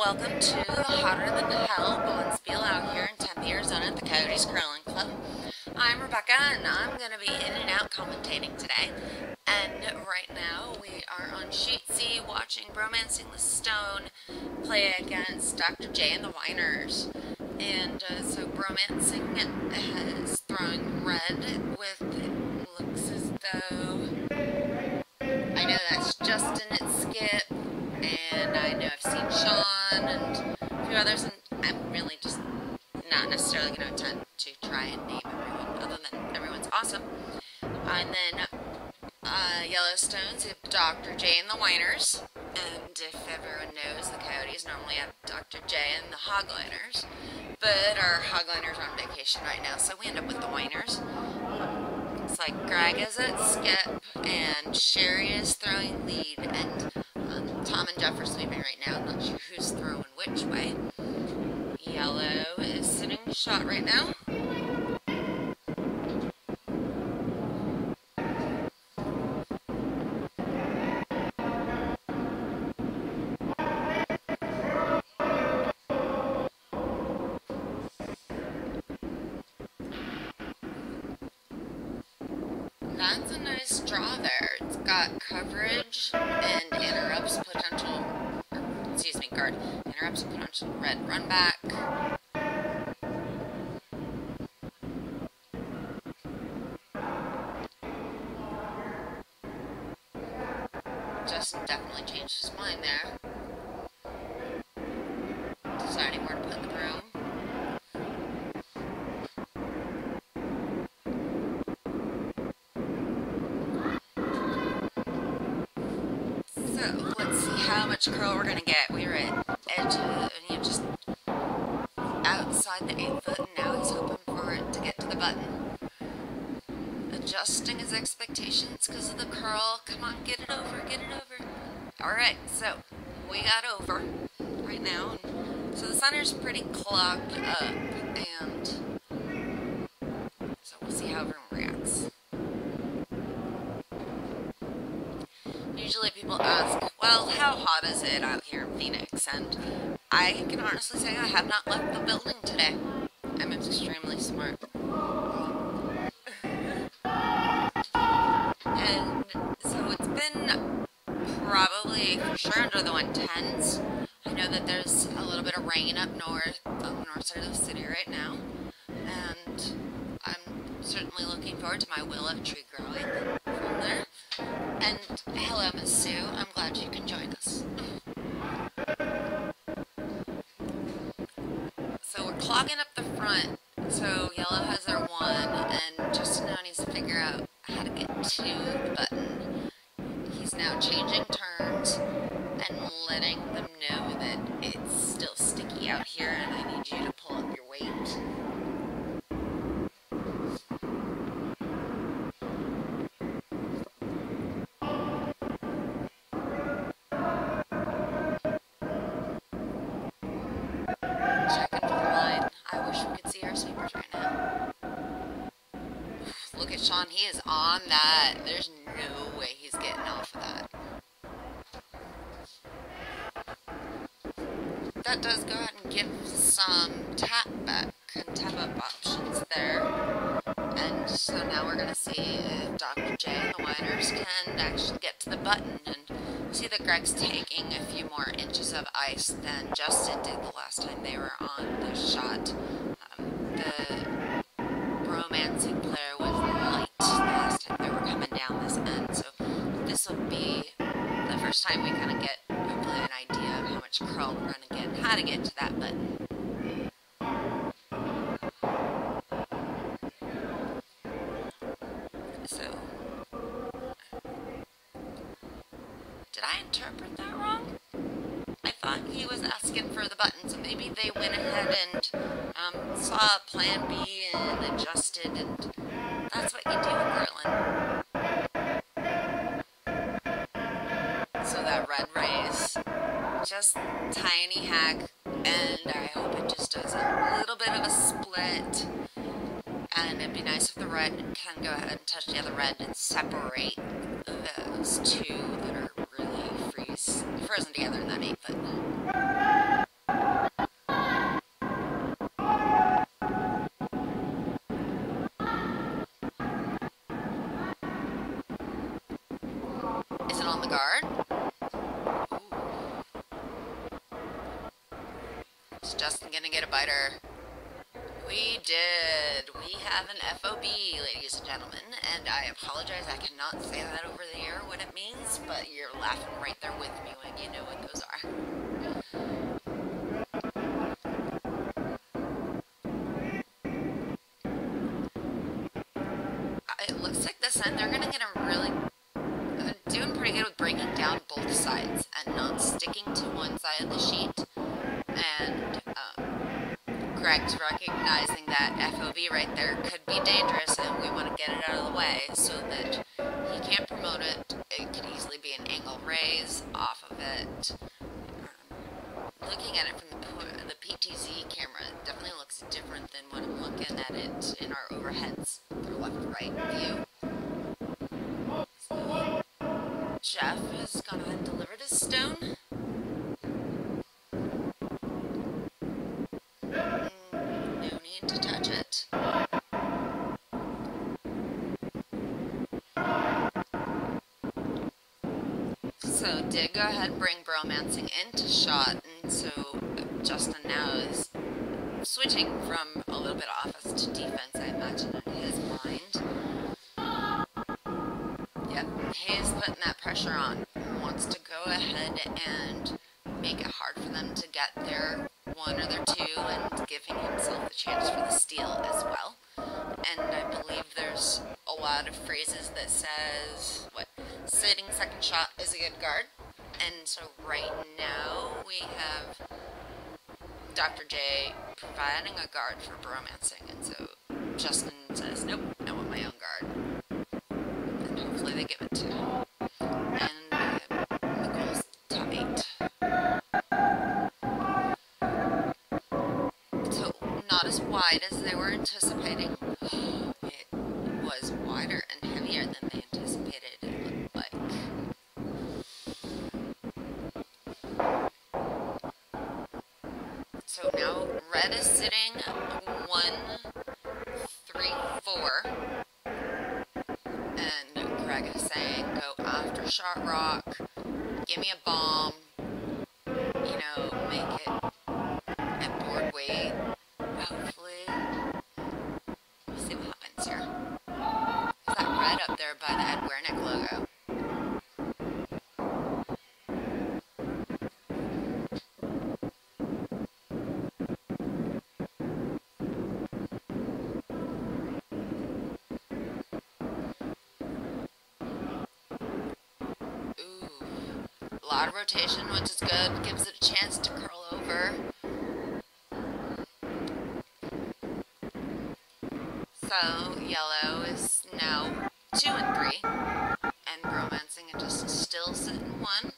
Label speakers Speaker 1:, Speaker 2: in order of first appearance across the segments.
Speaker 1: welcome to the Hotter Than Hell Bonspiel out here in Tempe, Arizona at the Coyotes Curling Club. I'm Rebecca, and I'm going to be in and out commentating today. And right now, we are on Sheet C watching Bromancing the Stone play against Dr. J and the Whiners. And so Bromancing is throwing red with, it looks as though, I know that's Justin at skip, and I know I've seen Sean and a few others, and I'm really just not necessarily going to attempt to try and name everyone, other than everyone's awesome. And then Yellowstone's Dr. J and the Whiners, and if everyone knows, the Coyotes normally have Dr. J and the Hogliners, but our Hogliners are on vacation right now, so we end up with the Whiners. It's like Greg is at skip, and Sherry is throwing lead, and Tom and Jeff are sleeping right now. I'm not sure who's throwing which way. Yellow is sitting shot right now. That's a nice draw there. It's got coverage and interrupts potential, guard. Interrupts potential red run back. Justin definitely changed his mind there. Deciding where to put the broom. So let's see how much curl we're gonna get. We were at edge of, just outside the 8 foot, and now he's hoping for it to get to the button. Adjusting his expectations because of the curl. Come on, get it over, get it over. Alright, so we got over right now. So the center's pretty clogged up, and so we'll see how everyone reacts. Usually people ask, well, how hot is it out here in Phoenix? And I can honestly say I have not left the building today. I'm extremely smart. And so it's been probably for sure under the 110s. I know that there's a little bit of rain up north, on the north side of the city right now. And I'm certainly looking forward to my willow tree growing from there. And hello, Miss Sue. I'm glad you can join us. So we're clogging up the front. So yellow has their one, and Justin now needs to figure out how to get to the button. He's now changing turns and letting them know that it's still sticky out here, and I need you to pull up your weight. Checking for the line. I wish we could see our sweepers right now. Look at Sean. He is on that. There's no way he's getting off of that. That does go ahead and give some tap back and tap up options there. And so now we're going to see if Dr. J and the Whiners can actually get to the button, and see that Greg's taking a few more inches of ice than Justin did the last time they were on the shot. The Bromancing player was light the last time they were coming down this end, so this will be the first time we kind of get hopefully an idea of how much curl we're going to get and how to get to that button. So, did I interpret that wrong? I thought he was asking for the button, so maybe they went ahead and saw plan B and adjusted, and that's what you do in curling. So that red raise, just tiny hack, and I hope it just does a little bit of a split. And it'd be nice if the red can go ahead and touch the other red and separate those two that are really frozen together in that 8 foot. guard. Ooh. Is Justin gonna get a biter? We did. We have an FOB, ladies and gentlemen, and I apologize, I cannot say that over the air what it means, but you're laughing right there with me when you know what those are. It looks like this end they're gonna get a really doing pretty good with breaking down both sides and not sticking to one side of the sheet. And Greg's recognizing that FOB right there could be dangerous, and we want to get it out of the way so that he can't promote it. It could easily be an angle raise off of it. Looking at it from the PTZ camera, it definitely looks different than when I'm looking at it in our overheads through left-right view. So Jeff has gone ahead and delivered his stone. No need to touch it. So did go ahead and bring Bromancing into shot, and so Justin now is switching from a little bit of offense to defense, I imagine, in his mind. Yep, he's putting that pressure on. Wants to go ahead and make it hard for them to get their one or their two, and giving himself the chance for the steal as well. And I believe there's a lot of phrases that says, what, sitting second shot is a good guard. And so right now we have Dr. J providing a guard for Bromancing, and so Justin says, nope, I want my own guard. And hopefully they give it to him. And Nicole's top 8. So not as wide as they were anticipating. It was wider and heavier than they anticipated, it looked like. So now red is sitting 1-3-4, and Greg is saying go after shot rock, give me a bomb, you know, make it at board weight, hopefully. We'll see what happens here. Is that red up there by the Ed Wernick logo? A lot of rotation, which is good, gives it a chance to curl over. So yellow is now 2-3, and Bromancing and just still sitting 1.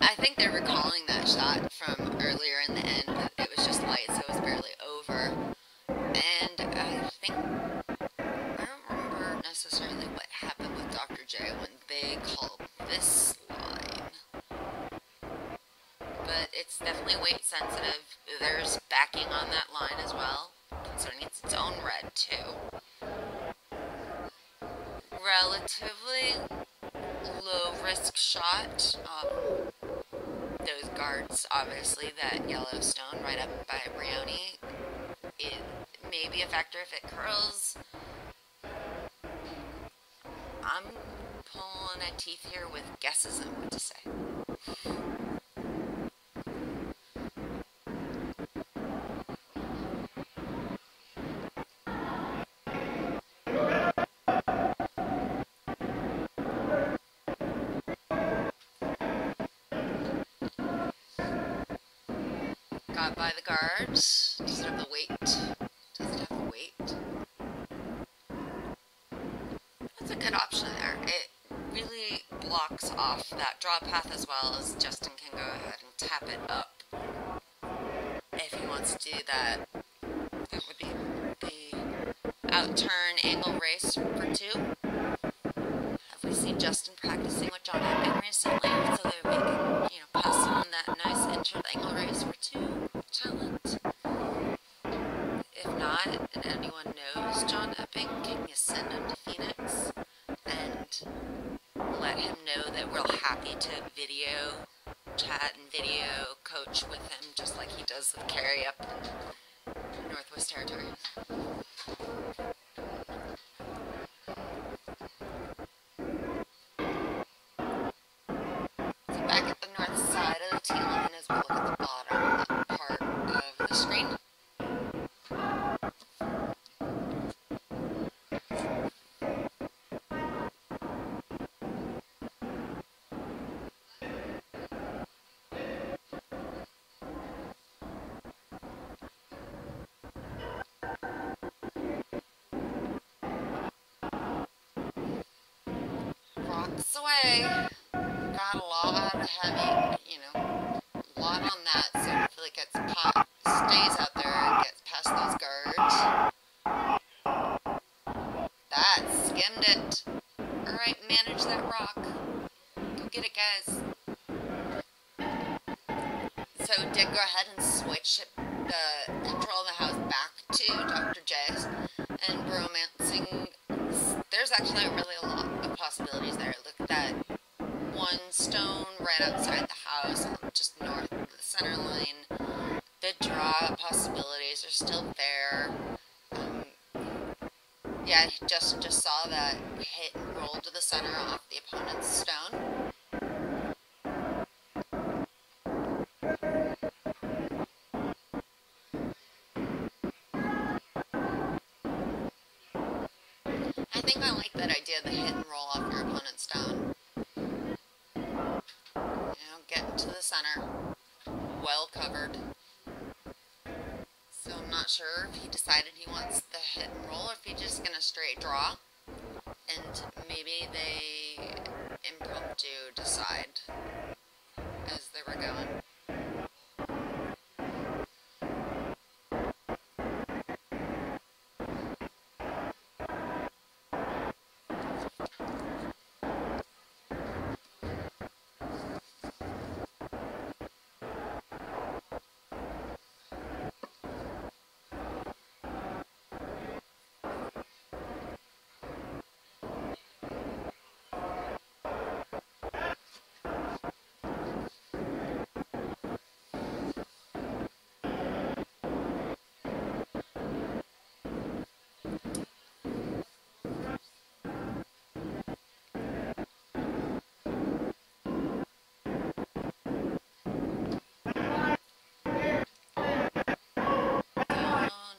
Speaker 1: I think they're recalling that shot from earlier in the end, but it was just light, so it was barely over. And I don't remember necessarily what happened with Dr. J when they called this line. But it's definitely weight sensitive. There's backing on that line as well, concerning it's its own red too. Relatively low risk shot. Those guards, obviously, that yellow stone right up by Brioni, it may be a factor if it curls. I'm pulling a teeth here with guesses on what to say. Got by the guards. Does it have the weight? Does it have the weight? That's a good option there. It really blocks off that draw path as well, as Justin can go ahead and tap it up if he wants to do that. That would be out turn angle race for 2. Have we seen Justin practicing with John Epping recently? So that we can, pass on that nice entered angle race for 2 challenge. If not, and anyone knows John Epping, can you send him to Phoenix and let him know that we're happy to video chat and video coach with him, just like he does with Carrie up in Northwest Territories. So back at the north side of the tee line as we look at the bottom part of the screen. Rocks away. Got a lot of heavy, a lot on that, so hopefully it stays out there and gets past those guards. That skimmed it. Alright, manage that rock. Go get it, guys. So did go ahead and switch the control of the house back to Dr. J's and Bromancing. There's actually really a lot of possibilities there. Look at that one stone right outside the house, just north of the center line. The draw possibilities are still there. Yeah, Justin just saw that hit and roll to the center off the opponent's stone. I think I like that idea, the hit and roll off your opponent's stone. Get into the center, well covered. So I'm not sure if he decided he wants the hit and roll or if he's just going to straight draw. And maybe they impromptu decide as they were going.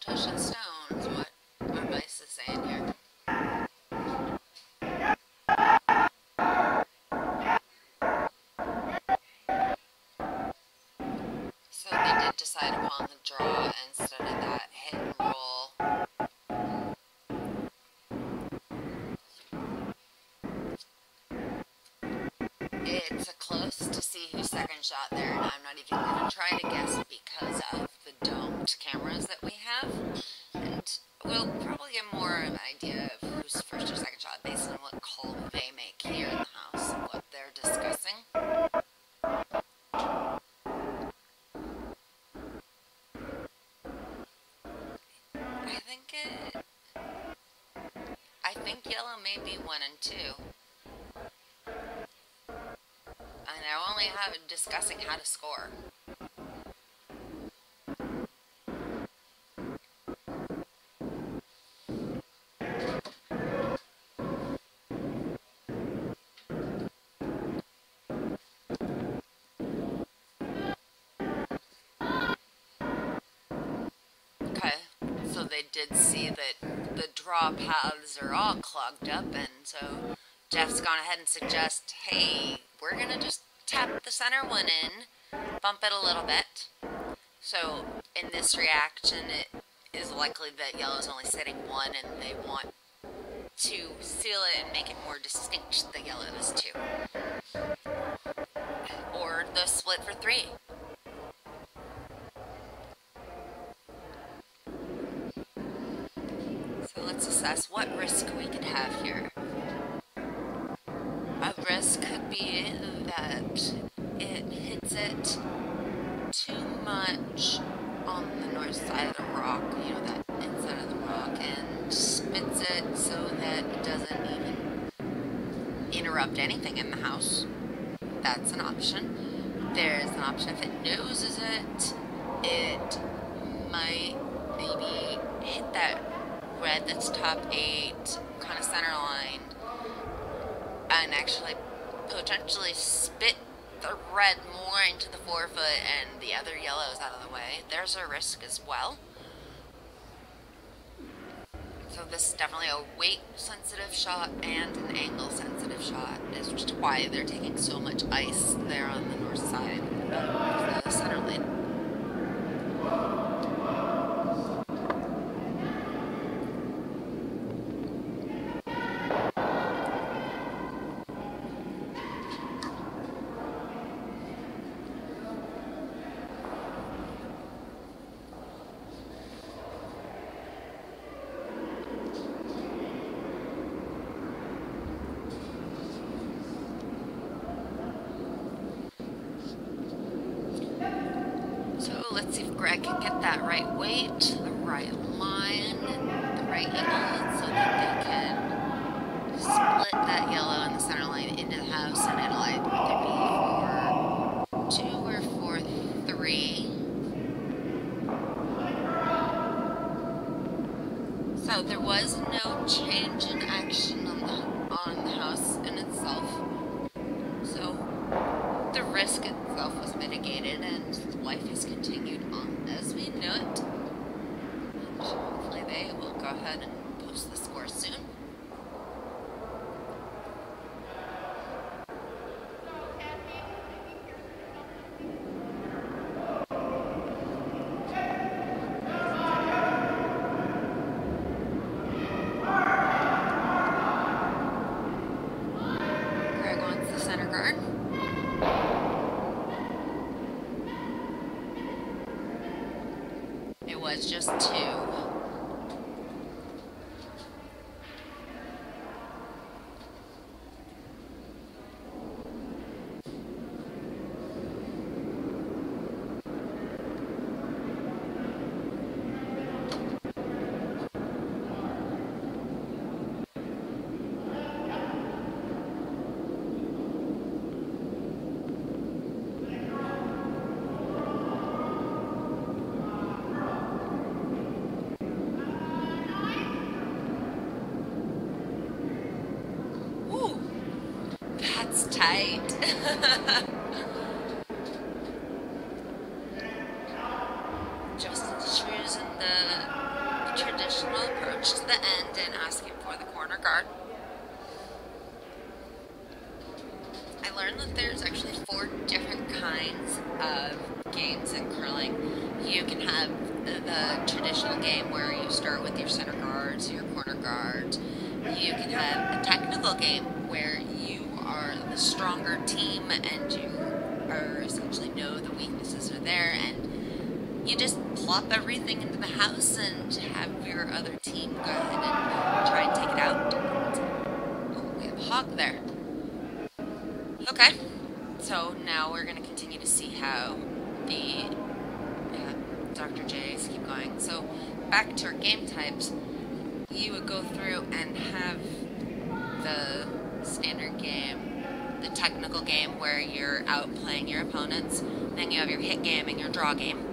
Speaker 1: Touch that stone is what our vice is saying here. So they did decide upon the draw instead of that hit and roll. It's a close to see who's second shot there, and I'm not even going to try to guess because of the domed cameras that we have. And we'll probably get more of an idea of who's first or second shot based on what call they make here in the house and what they're discussing. I think yellow may be 1 and 2. And I only have it discussing how to score. Okay, so they did see that the draw paths are all clogged up, and so Jeff's gone ahead and suggest, hey, we're gonna just tap the center one in, bump it a little bit. So in this reaction, it is likely that yellow's only sitting 1 and they want to seal it and make it more distinct that yellow is 2. Or the split for 3. So let's let's assess what risk we could have here. A risk could be that it hits it too much on the north side of the rock, you know, that inside of the rock, and spits it so that it doesn't even interrupt anything in the house. That's an option. There's an option if it noses it, it might maybe hit that red that's top 8, kind of center line, and actually potentially spit the red more into the forefoot and the other yellows out of the way. There's a risk as well. So this is definitely a weight sensitive shot and an angle sensitive shot. Is just why they're taking so much ice there on the north side of the center lane. Let's see if Greg can get that right weight, the right line, the right angle, so that they can split that yellow in the center line into the house, and it'll either be 4-2 or 4-3. So there was no change in action on the house in itself. So the risk itself was mitigated, and life has continued on as we know it. And hopefully they will go ahead and post the score soon. Greg wants the center guard. It was just 2. That's tight. Justin's choosing the traditional approach to the end and asking for the corner guard. I learned that there's actually 4 different kinds of games in curling. You can have the traditional game where you start with your center guards, your corner guards. You can have a technical game where you are the stronger team and you are essentially know the weaknesses are there, and you just plop everything into the house and have your other team go ahead and try and take it out. Oh, we have a hog there. Okay, so now we're going to continue to see how the Dr. J's keep going. So back to our game types, you would go through and have the standard game, the technical game where you're outplaying your opponents, then you have your hit game and your draw game.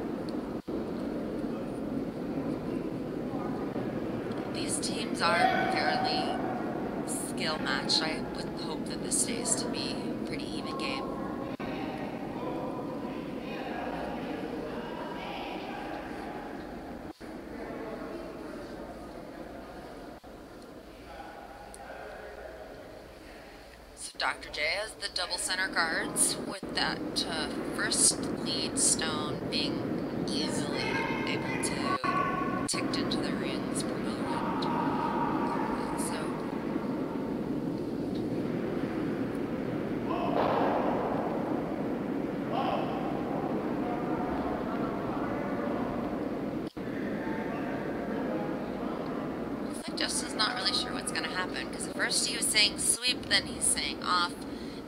Speaker 1: These teams are fairly skill matched. I would hope that this stays to be a pretty even game. So Dr. J has the double center guards with that first lead stone being easily able to ticked into the runes per moment. So looks like Justin's not really sure what's going to happen, because at first he was saying sweep, then he's saying off,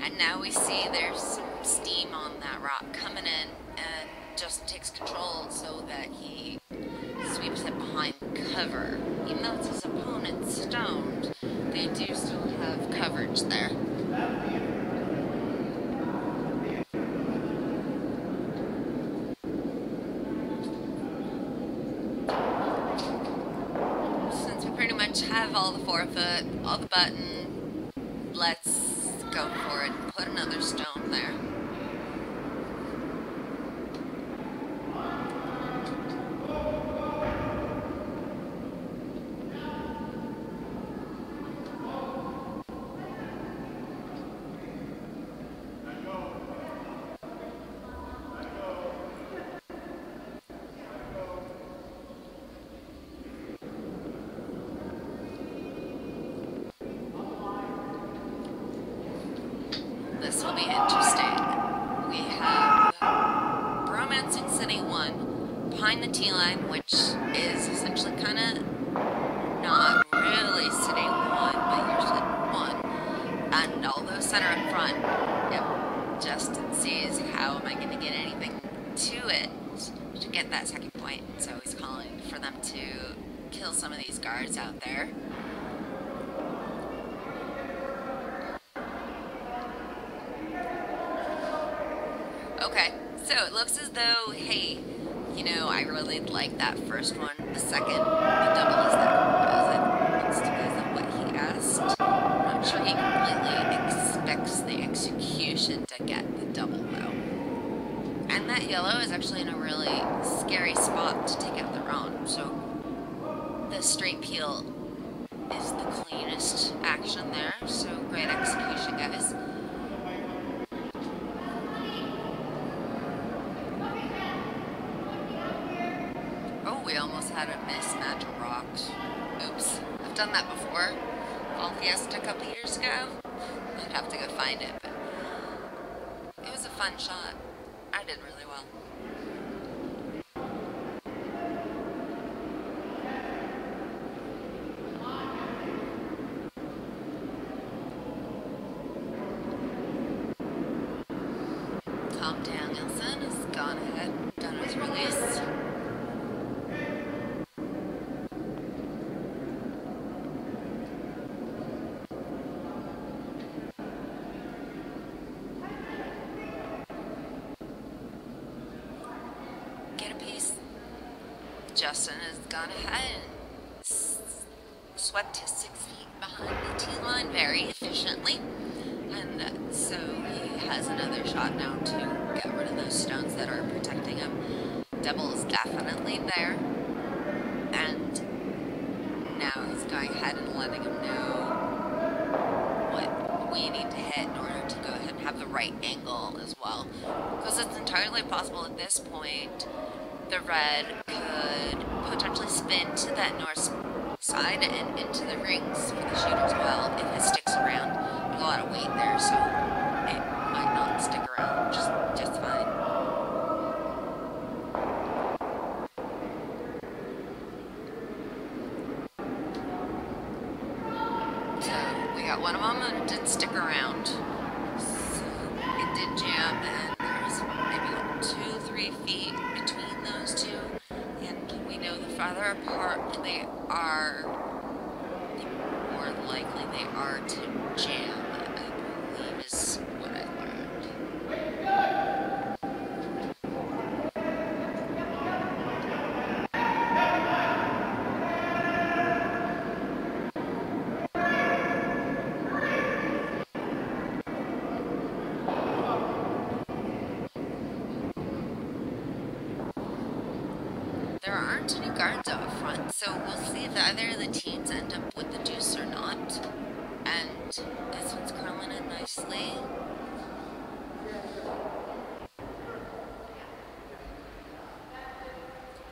Speaker 1: and now we see there's some steam on that rock coming in, and Justin takes control so that he sweeps it behind cover. Even though it's his opponent's stones, they do still have coverage there. Since we pretty much have all the forefoot, all the button, let's go for it and put another stone there. This will be interesting. We have Bromancing City 1 behind the T-line, which is essentially kind of not really City 1, but you're City 1. And although center in front, yep, Justin sees how am I going to get anything to it to get that second point. So he's calling for them to kill some of these guards out there. Okay, so it looks as though, hey, you know, I really like that first one. The second, the double is that. Is that what he asked? I'm not sure he completely expects the execution to get the double, though. And that yellow is actually in a really scary spot to take out the round. So the straight peel is the cleanest action there. So great execution, guys. We almost had a mismatch of rocks. Oops. I've done that before. Fall Fiesta a couple years ago. I'd have to go find it, but it was a fun shot. I did really well. Tom Danielson has gone ahead and done his release. Justin has gone ahead and swept his 6 feet behind the T-line very efficiently. And so he has another shot now to get rid of those stones that are protecting him. Double is definitely there. And now he's going ahead and letting him know what we need to hit in order to go ahead and have the right angle as well. Because it's entirely possible at this point the red could potentially spin to that north side and into the rings for the shooter as well if it sticks around. There's a lot of weight there, so it might not stick around just fine. So we got one of them and it didn't stick around. So it did jam, and there's maybe 2-3 feet between those two, and we know the farther apart they are, the more likely they are to jam, I believe is what I learned. There aren't any guards out front, so we'll see if either of the teams end up with the deuce or not. And this one's curling in nicely.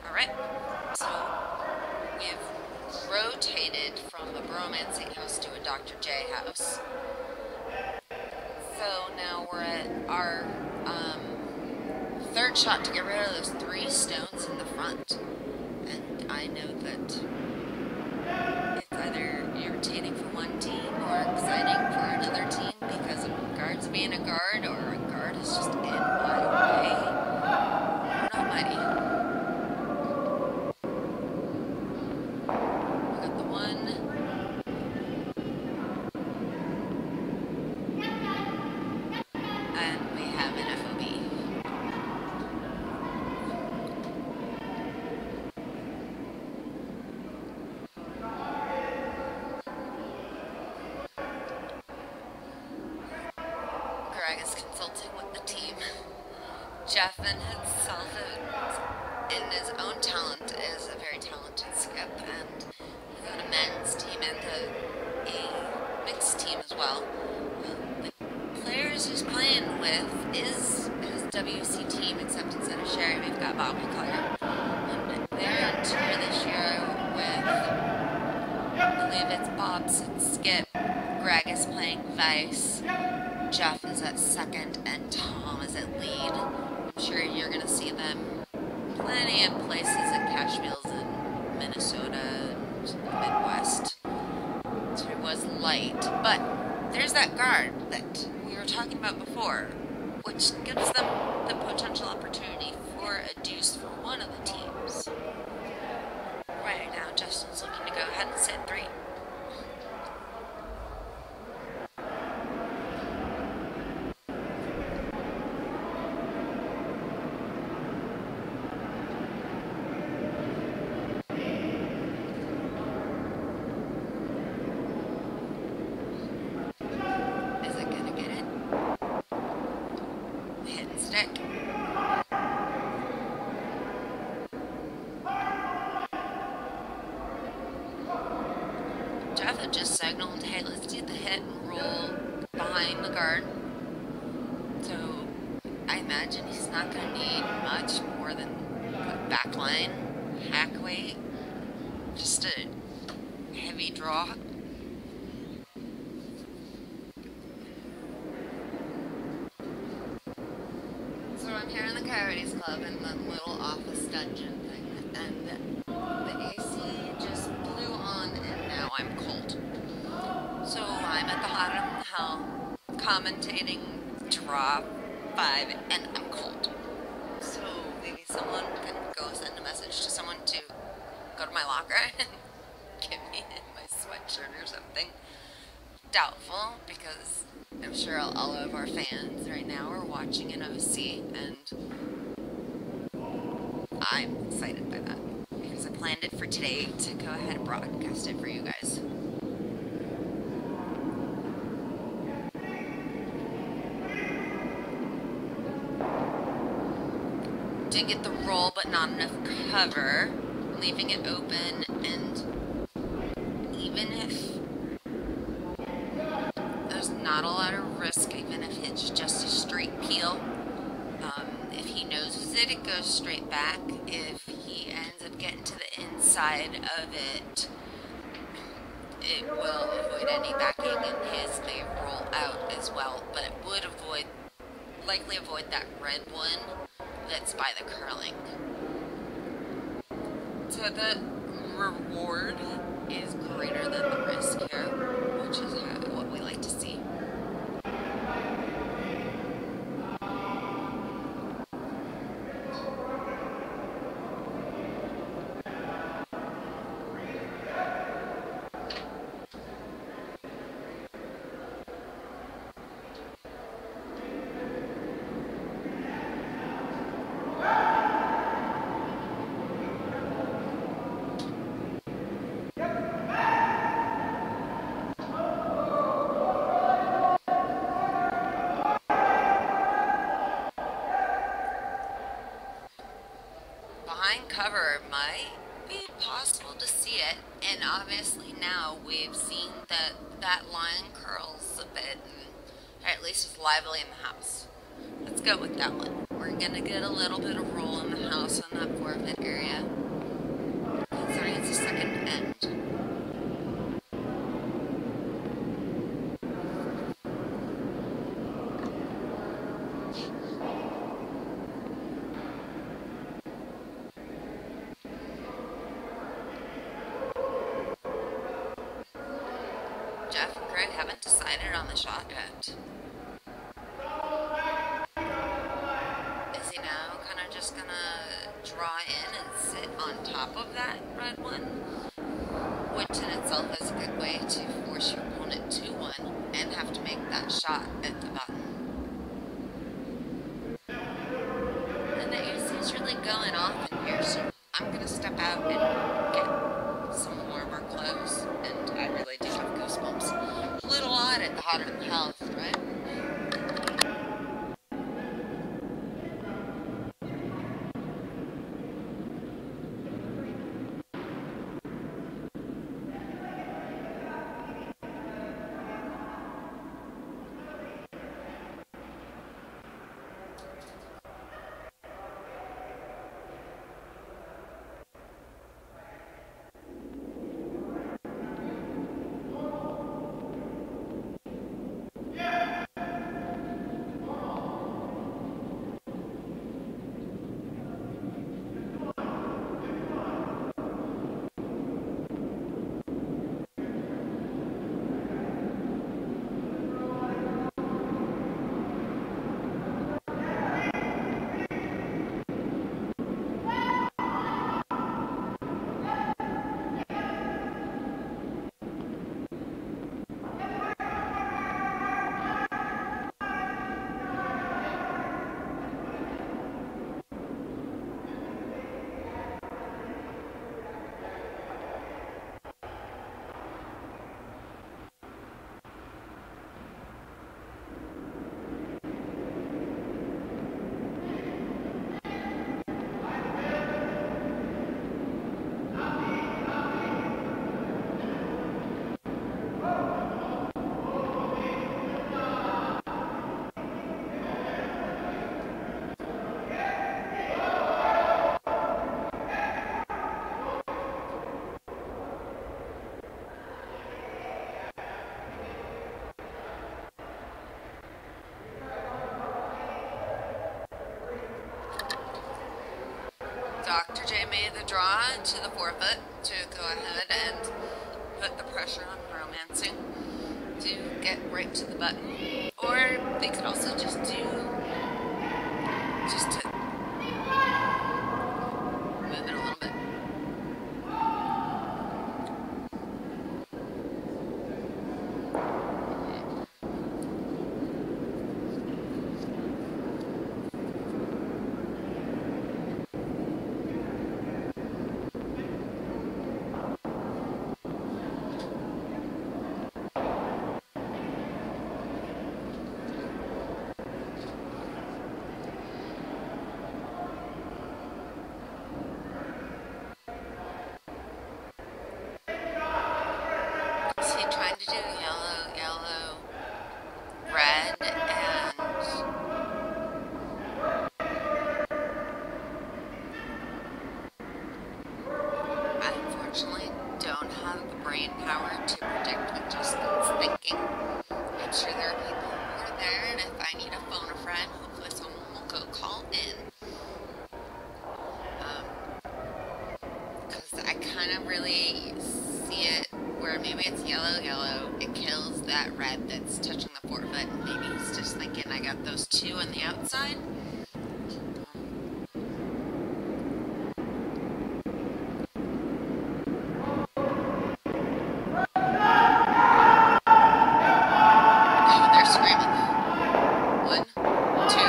Speaker 1: Alright, so we've rotated from the Bromancing house to a Dr. J house. So now we're at our third shot to get rid of those 3 stones in the front. And I know that it's Jeff in himself, in his own talent, is a very talented skip, and he's on a men's team and a mixed team as well. The players he's playing with is his WC team, except instead of Sherry, we've got Bobby Claire. And they're in tour this year with, I believe it's Bob's skip, Greg is playing Vice, Jeff is at second, and Tom is at lead. I'm sure you're going to see them plenty of places at cash wheels in Minnesota and the Midwest. So it was light. But there's that guard that we were talking about before, which gives them the potential opportunity for a deuce for one of the teams. Right now, Justin's looking to go ahead and set 3. Jeff had just signaled, hey, let's do the hit and roll behind the guard. So I imagine he's not going to need much more than backline, hack weight, just a heavy draw. So I'm here in the Coyotes Club in the little office dungeon thing, and the AC just blew on, and now I'm cold. So I'm at the bottom of the hell, commentating draw 5, and I'm cold. So maybe someone can go send a message to someone to go to my locker and give me my sweatshirt or something. Doubtful, because I'm sure all of our fans right now are watching in OC, and I'm excited by that, because I planned it for today to go ahead and broadcast it for you guys. Did get the roll, but not enough cover, leaving it open, and even if there's not a lot of risk, even if it's just a straight peel, if he noses it, it goes straight back. If he ends up getting to the inside of it, it will avoid any backing, and his may roll out as well, but it would likely avoid that red one that's by the curling. So the reward is greater than the risk here, which is what we like to see. Cover might be possible to see it, and obviously now we've seen that that line curls a bit, or at least it's lively in the house. Let's go with that one. We're gonna get a little bit of roll in the house on that forfeit area, considering it's a second end. Jeff and Greg haven't decided on the shot yet. Is he now kind of just gonna draw in and sit on top of that red one? Which in itself is a good way to force your opponent to one and have to make that shot at the button. And the AC is really going off in here, so I'm gonna step out and get some warmer clothes, and I really do have goosebumps. A little odd at the hotter than hell, right? Dr. J made the draw to the forefoot to go ahead and put the pressure on Bromancing to get right to the button. Or they could also just to move it a little bit. Is he trying to do yellow, yellow, red, and I unfortunately don't have the brain power to predict what Justin's thinking. I'm sure there are people who are there, and if I need to phone a friend, hopefully someone will go call in. Because I kind of really see it where maybe it's yellow, yellow, it kills that red that's touching the forefoot, and maybe he's just thinking I got those two on the outside. Oh, they're screaming. 1, 2.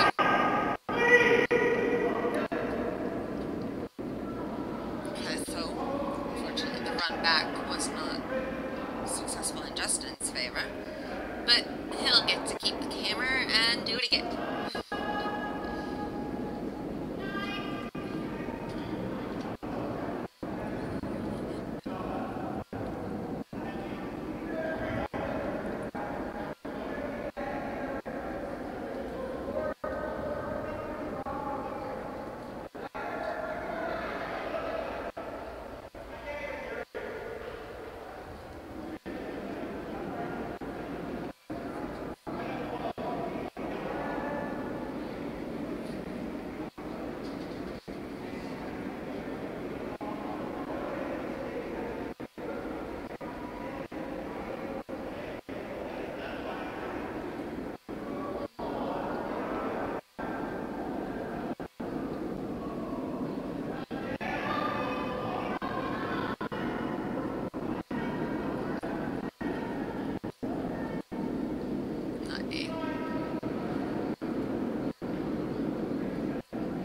Speaker 1: Okay, so unfortunately the run back was not successful in Justin's favor, but he'll get to keep the camera and do it again.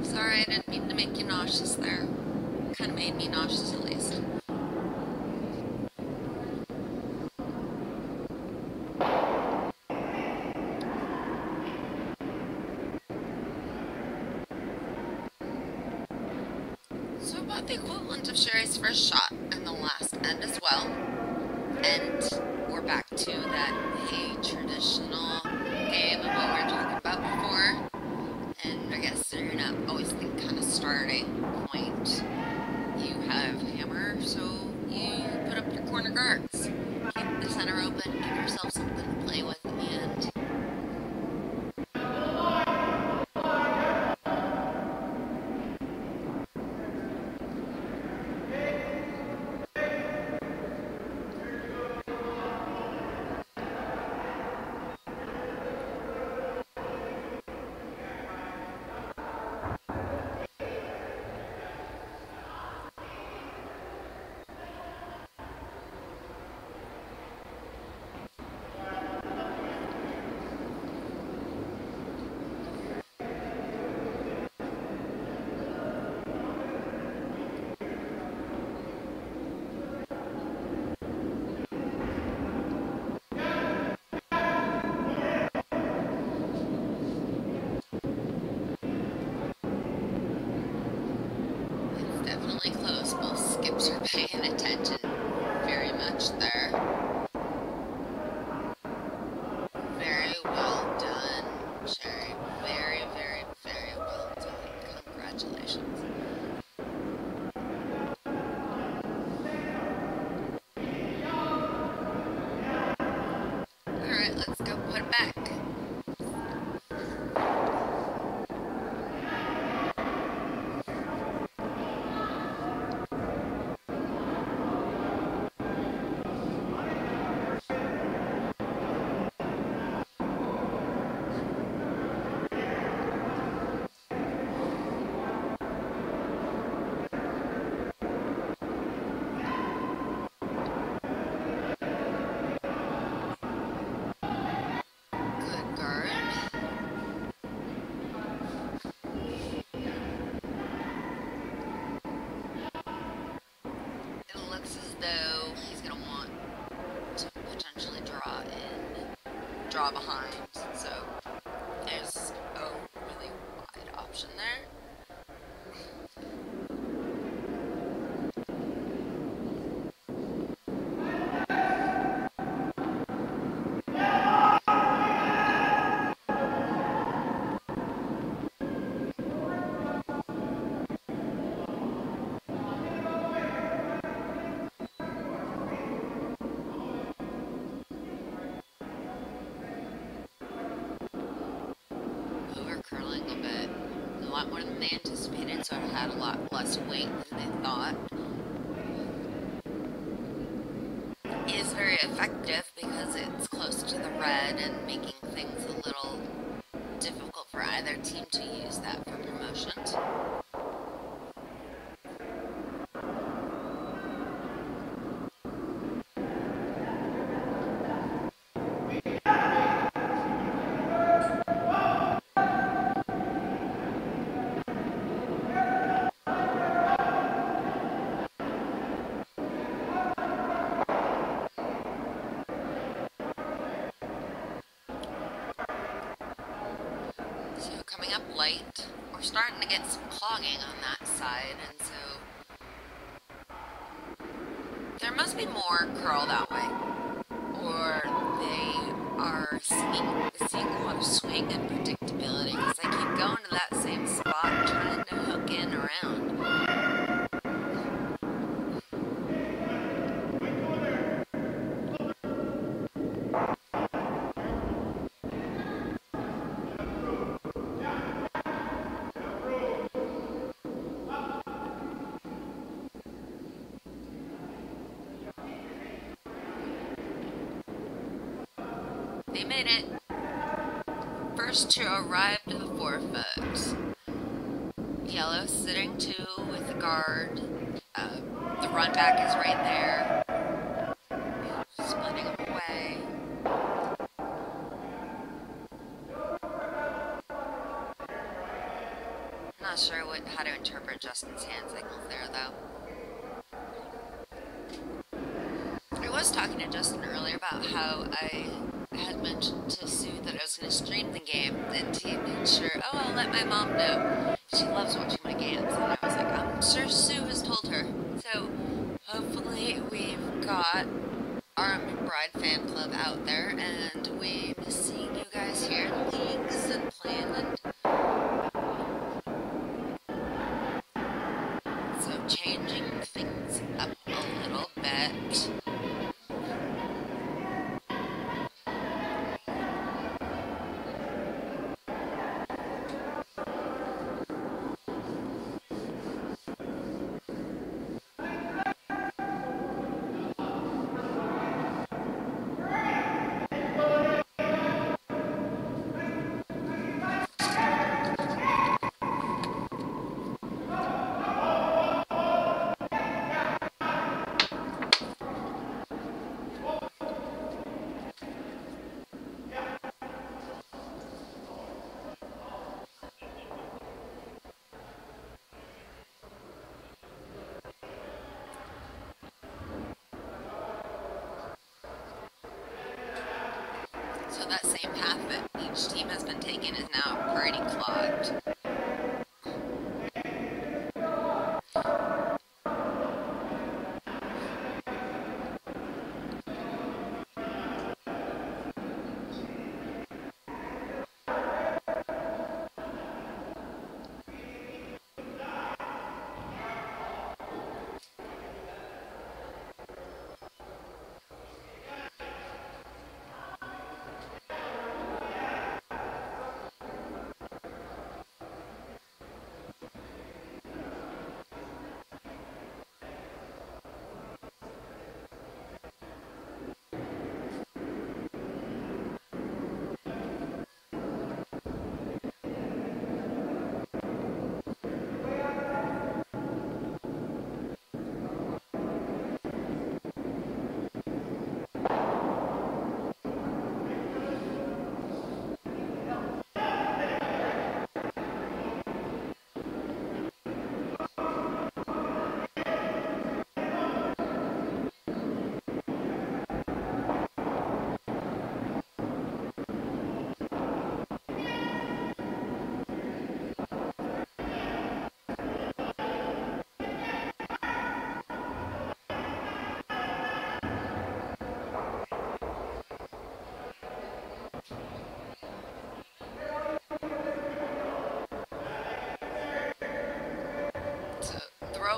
Speaker 1: Sorry, I didn't mean to make you nauseous there. Kind of made me nauseous at least. So about the equivalent of Sherry's first shot in the last end as well. And we're back to that, hey, traditional game of what we were talking about before. And I guess you're not always the kind of starting point. You have hammer, so you put up your corner guards. Keep the center open, give yourself something to play with in the end. Definitely close. Both skips are paying attention very much there. Very well done, Sherry. Very, very, very well done. Congratulations. Alright, let's go put it back. though he's going to want to potentially draw behind. So there's a really wide option there. Over curling a bit, a lot more than they anticipated, so it had a lot less weight than they thought. It is very effective because it's close to the red and making things a little difficult for either team to use that for promotions. So coming up light, we're starting to get some clogging on that side, and so there must be more curl that way, or they are seeing a lot of swing and predictability because they keep going to that same spot trying to hook in around. They made it. First to arrive to the forefoot. Yellow sitting two with the guard. The run back is right there. Splitting them away. Not sure how to interpret Justin's hand signals there, though. I was talking to Justin earlier about how I had mentioned to Sue that I was going to stream the game, and he made sure, oh, I'll let my mom know. She loves watching my games, and I was like, I'm sure Sue has told her. So hopefully we've got our McBride fan club out there, and we miss seeing you guys here in leagues and playing, and so changing things up a little bit. So that same path that each team has been taking is now pretty clogged.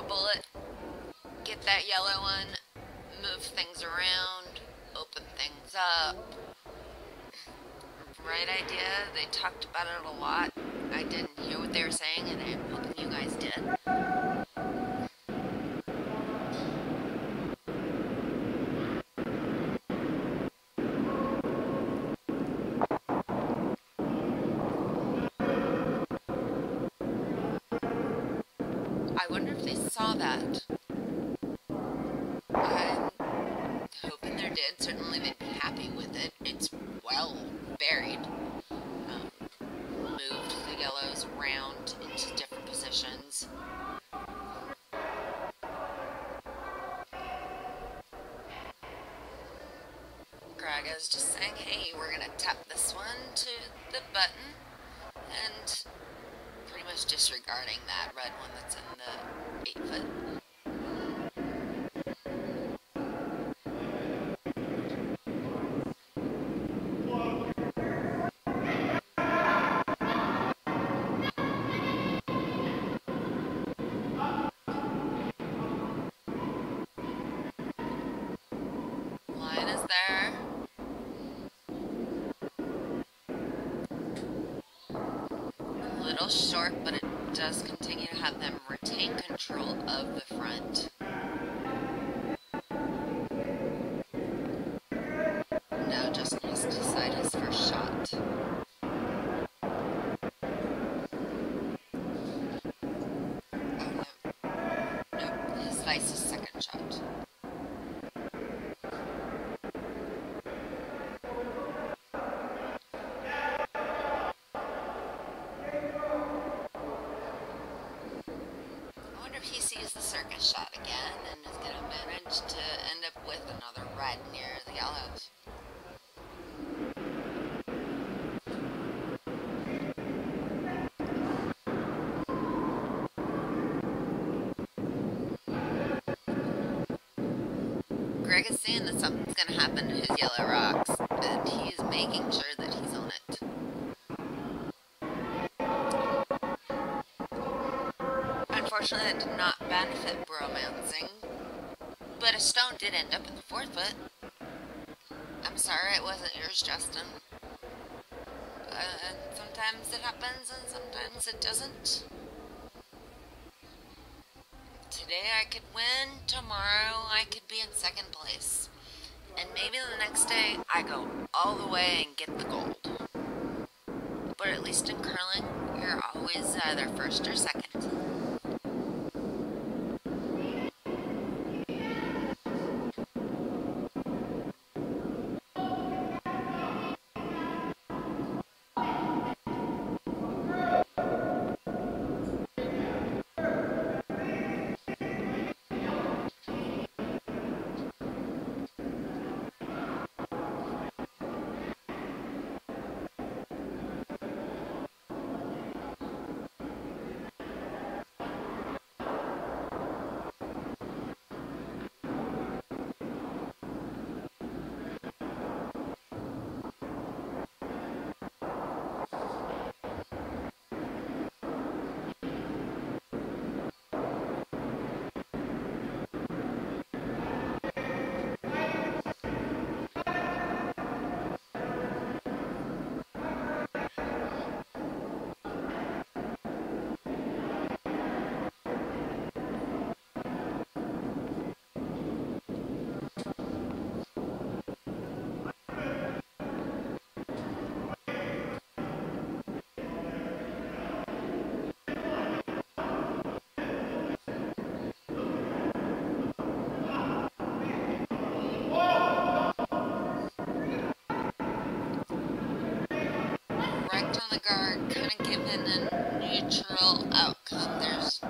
Speaker 1: throw a bullet, get that yellow one, move things around, open things up. Right idea. They talked about it a lot. I didn't hear what they were saying, and I'm hoping you guys did. I wonder if they saw that. I'm hoping they did. Certainly they'd be happy with it. It's well buried. Moved the yellows around into different positions. Greg is just saying, hey, we're going to tap this one to the button, and pretty much disregarding that red one that's in the 8-foot. Line is there. A little short, but it does continue to have them retain control of the front. Now just needs to decide his first shot. Oh no. Nope, his vice's second shot. I wonder if he sees the circus shot again and is going to manage to end up with another red near the yellows. Greg is seeing that something's going to happen to his yellow rocks, and he's making sure that he's on it. Unfortunately, that did not benefit Bromancing, but a stone did end up in the 4th foot. I'm sorry it wasn't yours, Justin. Sometimes it happens and sometimes it doesn't. Today I could win, tomorrow I could be in 2nd place. And maybe the next day I go all the way and get the gold. But at least in curling, you're always either 1st or 2nd. On the guard, kind of given a neutral outcome. There's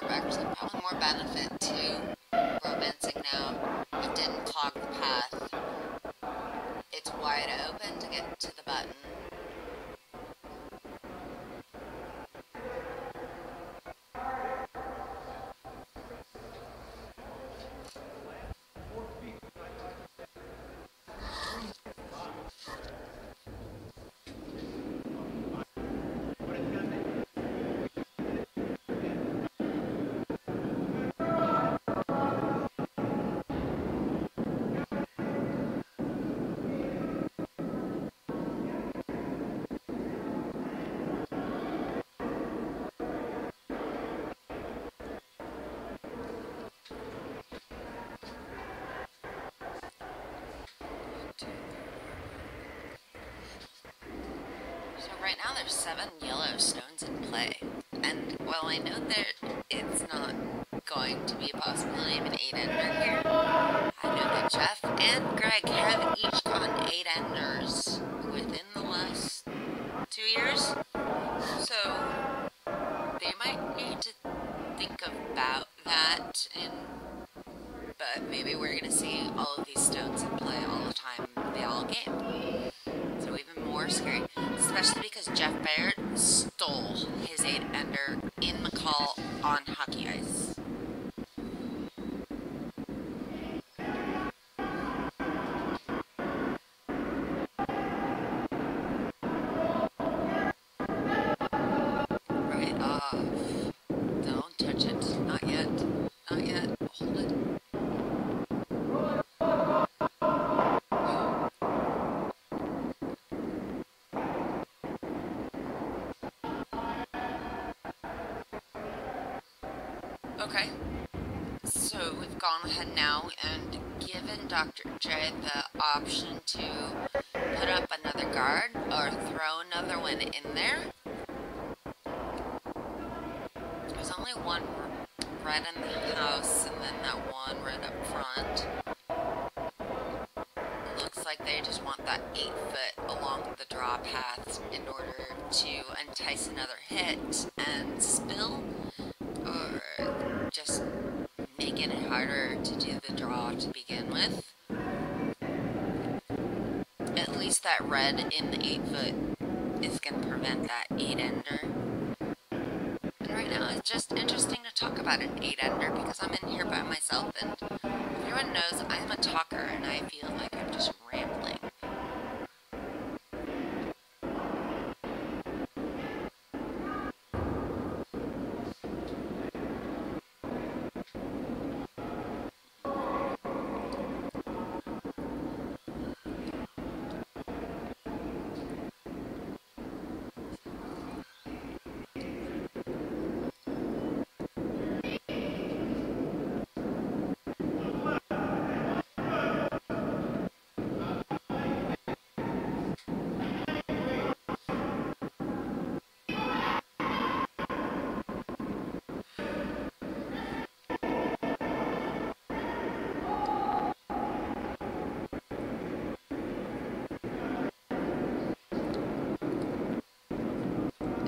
Speaker 1: actually probably more benefit to Bromancing now. It didn't clog the path. It's wide open to get to the button. there's 7 yellow stones in play. And while I know that it's not going to be a possibility of an 8-ender here, I know that Jeff and Greg have each gotten 8-enders within the last 2 years. So they might need to think about that, but maybe we're going to see all of these stones in play all the time the all game. So even more scary, especially because Jeff Barrett stole his 8-ender in the call on hockey ice. Right off. Don't touch it. Not yet. Not yet. Hold it. Okay, so we've gone ahead now and given Dr. J the option to put up another guard or throw another one in there. There's only one red in the house and then that one right up front. It looks like they just want that 8-foot along the draw path in order to entice another hit and spill, or just making it harder to do the draw to begin with. At least that red in the 8-foot is going to prevent that 8-ender. And right now it's just interesting to talk about an 8-ender because I'm in here by myself, and everyone knows I'm a talker and I feel like I'm just rambling.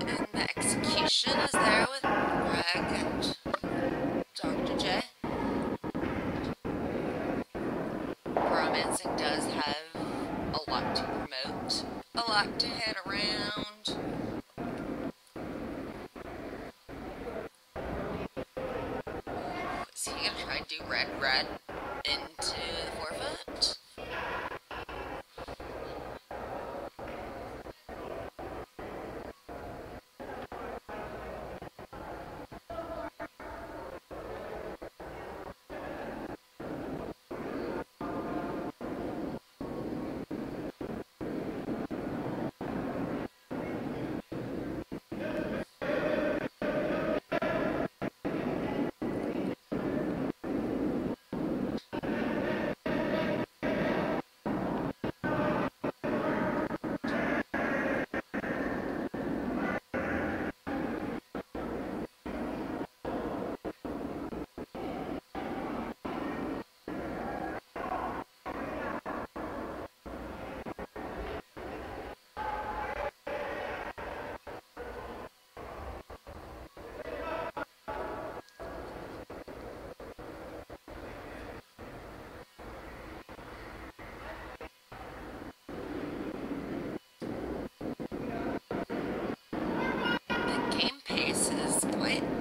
Speaker 1: And the execution is there with Greg and Dr. J. Bromancing does have a lot to promote, a lot to head around. Is he gonna try to do red into the 4-foot?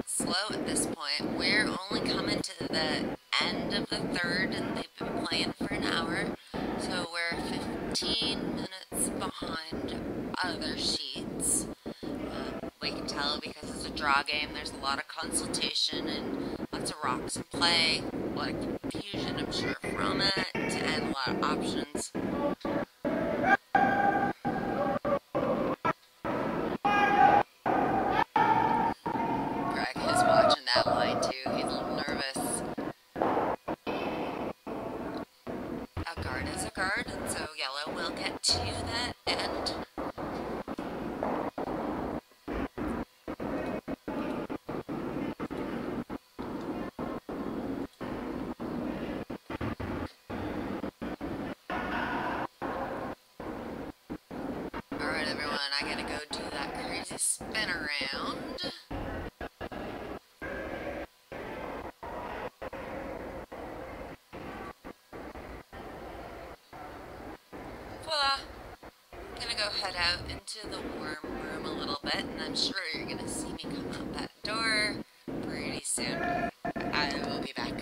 Speaker 1: Slow at this point. We're only coming to the end of the third and they've been playing for an hour, so we're 15 minutes behind other sheets. We can tell because it's a draw game, there's a lot of consultation and lots of rocks in play, a lot of confusion I'm sure from it, and a lot of options. That line too, he's a little nervous. A guard is a guard, and so yellow will get to that end. around. Voila! I'm gonna go head out into the warm room a little bit, and I'm sure you're gonna see me come out that door pretty soon. I will be back.